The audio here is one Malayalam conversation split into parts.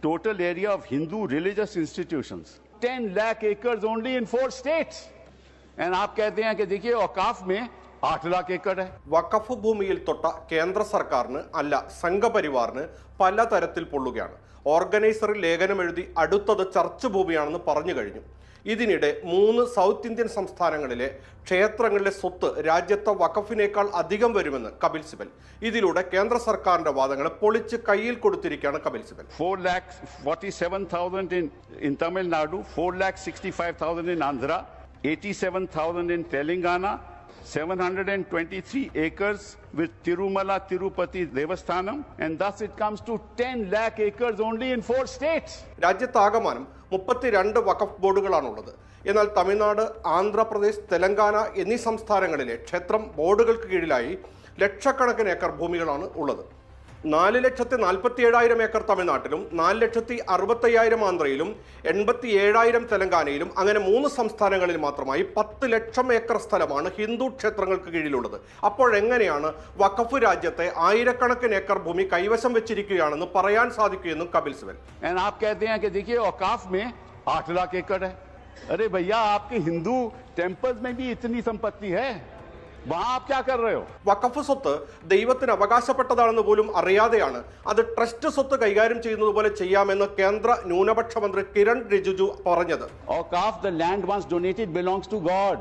Total area of Hindu religious institutions 10 lakh acres only in 4 states. And आप कहते हैं कि देखिए औकाफ में 8 लाख एकड़ है. വഖഫ് ഭൂമിയിൽ തൊട്ട കേന്ദ്ര സർക്കാരിന് അല്ല സംഘപരിവാറിന് പലതരത്തിൽ പൊള്ളുകയാണ്. ഓർഗനൈസറിൽ ലേഖനം എഴുതി അടുത്തത് ചർച്ച് ഭൂമിയാണെന്ന് പറഞ്ഞു കഴിഞ്ഞു. ഇതിനിടെ 3 സൗത്ത് ഇന്ത്യൻ സംസ്ഥാനങ്ങളിലെ ക്ഷേത്രങ്ങളിലെ സ്വത്ത് രാജ്യത്തെ വഖഫിനേക്കാൾ അധികം വരുമെന്ന് കപിൽ സിബൽ. ഇതിലൂടെ കേന്ദ്ര സർക്കാരിന്റെ വാദങ്ങളെ പൊളിച്ച് കയ്യിൽ കൊടുത്തിരിക്കുകയാണ് Kapil Sibal. 4,47,000 in Tamil Nadu, 4,65,000 in Andhra, 87,000 in Telangana, 723 acres with Tirumala Tirupati Devasthanam, and thus it comes to 10 lakh acres only in 4 states. രാജ്യത്താകമാനം 32 വഖഫ് ബോർഡുകളാണുള്ളത്. എന്നാൽ തമിഴ്നാട്, ആന്ധ്രാപ്രദേശ്, തെലങ്കാന എന്നീ സംസ്ഥാനങ്ങളിലെ ക്ഷേത്രം ബോർഡുകൾക്ക് കീഴിലായി ലക്ഷക്കണക്കിന് ഏക്കർ ഭൂമികളാണ് ഉള്ളത്. 4,47,000 ഏക്കർ തമിഴ്നാട്ടിലും 4,65,000 ആന്ധ്രയിലും 87,000 തെലങ്കാനയിലും അങ്ങനെ 3 സംസ്ഥാനങ്ങളിൽ മാത്രമായി 10 ലക്ഷം ഏക്കർ സ്ഥലമാണ് ഹിന്ദു ക്ഷേത്രങ്ങൾക്ക് കീഴിലുള്ളത്. അപ്പോഴെങ്ങനെയാണ് വഖഫ് രാജ്യത്തെ ആയിരക്കണക്കിന് ഏക്കർ ഭൂമി കൈവശം വെച്ചിരിക്കുകയാണെന്ന് പറയാൻ സാധിക്കുമെന്നും കപിൽ സിബൽ. And आप कहते हैं कि देखिए औकाफ में 8 लाख एकड़ है. अरे भैया आपके हिंदू टेम्पल्स में भी इतनी संपत्ति है. വഖഫ് സ്വത്ത് ദൈവത്തിന് അവകാശപ്പെട്ടതാണെന്ന് പോലും അറിയാതെയാണ് അത് ട്രസ്റ്റ് സ്വത്ത് കൈകാര്യം ചെയ്യുന്നത് പോലെ ചെയ്യാമെന്ന് കേന്ദ്ര ന്യൂനപക്ഷ മന്ത്രി കിരൺ റിജിജു പറഞ്ഞത്. The land once donated belongs to God.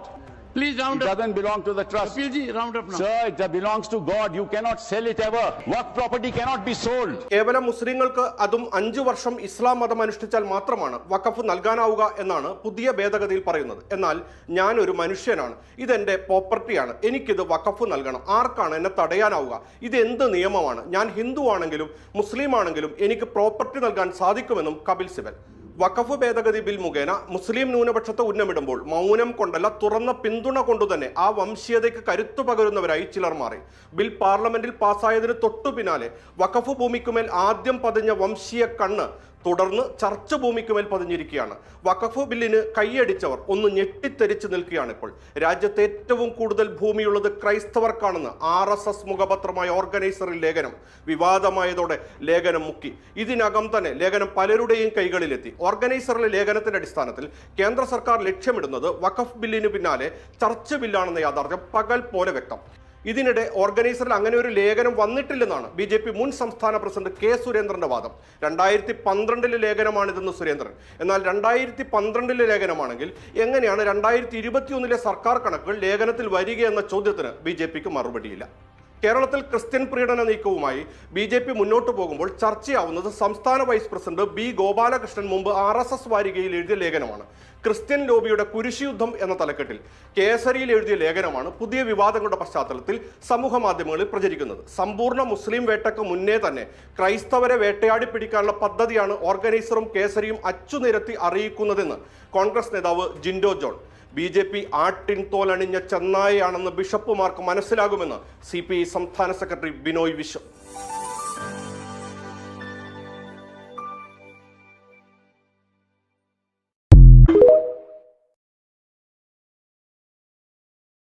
Please round up. It doesn't belong to the trust. Appealji, round up now. Sir, it belongs to God. You cannot sell it ever. Waqf property cannot be sold. കേവലം മുസ്ലിങ്ങൾക്ക് അതും 5 വർഷം ഇസ്ലാം മതം അനുഷ്ഠിച്ചാൽ മാത്രമാണ് വഖഫ് നൽകാനാവുക എന്നാണ് പുതിയ ഭേദഗതിയിൽ പറയുന്നത്. എന്നാൽ ഞാൻ ഒരു മനുഷ്യനാണ്, ഇതെന്റെ പ്രോപ്പർട്ടിയാണ്, എനിക്കിത് വഖഫ് നൽകണം. ആർക്കാണ് എന്നെ തടയാനാവുക? ഇത് എന്ത് നിയമമാണ്? ഞാൻ ഹിന്ദു ആണെങ്കിലും മുസ്ലിം ആണെങ്കിലും എനിക്ക് പ്രോപ്പർട്ടി നൽകാൻ സാധിക്കുമെന്നും കപിൽ സിബൽ. വഖഫ് ഭേദഗതി ബിൽ മുഖേന മുസ്ലിം ന്യൂനപക്ഷത്തെ ഉന്നമിടുമ്പോൾ മൗനം കൊണ്ടല്ല തുറന്ന പിന്തുണ കൊണ്ടുതന്നെ ആ വംശീയതയ്ക്ക് കരുത്തു പകരുന്നവരായി ചിലർ മാറി. ബിൽ പാർലമെന്റിൽ പാസ്സായതിന് തൊട്ടു പിന്നാലെ വഖഫ് ഭൂമിക്കുമേൽ ആദ്യം പതിഞ്ഞ വംശീയ കണ്ണ് തുടർന്ന് ചർച്ച ഭൂമിക്കുമേൽ പതിഞ്ഞിരിക്കുകയാണ്. വഖഫ് ബില്ലിന് കൈയടിച്ചവർ ഒന്ന് ഞെട്ടിത്തെരിച്ച് നിൽക്കുകയാണ്. ഇപ്പോൾ രാജ്യത്ത് ഏറ്റവും കൂടുതൽ ഭൂമിയുള്ളത് ക്രൈസ്തവർക്കാണെന്ന് RSS മുഖപത്രമായ ഓർഗനൈസറിൽ ലേഖനം വിവാദമായതോടെ ലേഖനം മുക്കി. ഇതിനകം തന്നെ ലേഖനം പലരുടെയും കൈകളിലെത്തി. ഓർഗനൈസറിലെ ലേഖനത്തിന്റെ അടിസ്ഥാനത്തിൽ കേന്ദ്ര സർക്കാർ ലക്ഷ്യമിടുന്നത് വഖഫ് ബില്ലിന് പിന്നാലെ ചർച്ച ബില്ലാണെന്ന യാഥാർത്ഥ്യം പകൽ പോലെ വ്യക്തം. ഇതിനിടെ ഓർഗനൈസറിൽ അങ്ങനെ ഒരു ലേഖനം വന്നിട്ടില്ലെന്നാണ് BJP മുൻ സംസ്ഥാന പ്രസിഡന്റ് K. സുരേന്ദ്രന്റെ വാദം. 2012 ലേഖനമാണിതെന്ന് സുരേന്ദ്രൻ. എന്നാൽ 2012 ലേഖനമാണെങ്കിൽ എങ്ങനെയാണ് 2021 സർക്കാർ കണക്കുകൾ ലേഖനത്തിൽ വരികയെന്ന ചോദ്യത്തിന് BJPക്ക് മറുപടിയില്ല. കേരളത്തിൽ ക്രിസ്ത്യൻ പ്രീണന നീക്കവുമായി BJP മുന്നോട്ട് പോകുമ്പോൾ ചർച്ചയാവുന്നത് സംസ്ഥാന വൈസ് പ്രസിഡന്റ് B. ഗോപാലകൃഷ്ണൻ മുമ്പ് RSS വാരികയിൽ എഴുതിയ ലേഖനമാണ്. ക്രിസ്ത്യൻ ലോബിയുടെ കുരിശുയുദ്ധം എന്ന തലക്കെട്ടിൽ കേസരിയിൽ എഴുതിയ ലേഖനമാണ് പുതിയ വിവാദങ്ങളുടെ പശ്ചാത്തലത്തിൽ സമൂഹ മാധ്യമങ്ങളിൽ പ്രചരിക്കുന്നത്. സമ്പൂർണ്ണ മുസ്ലിം വേട്ടയ്ക്ക് മുന്നേ തന്നെ ക്രൈസ്തവരെ വേട്ടയാടി പിടിക്കാനുള്ള പദ്ധതിയാണ് ഓർഗനൈസറും കേസരിയും അച്ചുനിരത്തി അറിയിക്കുന്നതെന്ന് കോൺഗ്രസ് നേതാവ് ജിൻഡോ ജോൺ. BJP ആട്ടിൻ തോലണിഞ്ഞ ചെന്നായയാണെന്ന് ബിഷപ്പുമാർക്ക് മനസ്സിലാകുമെന്ന് CPI സംസ്ഥാന സെക്രട്ടറി ബിനോയ് വിശ്വം.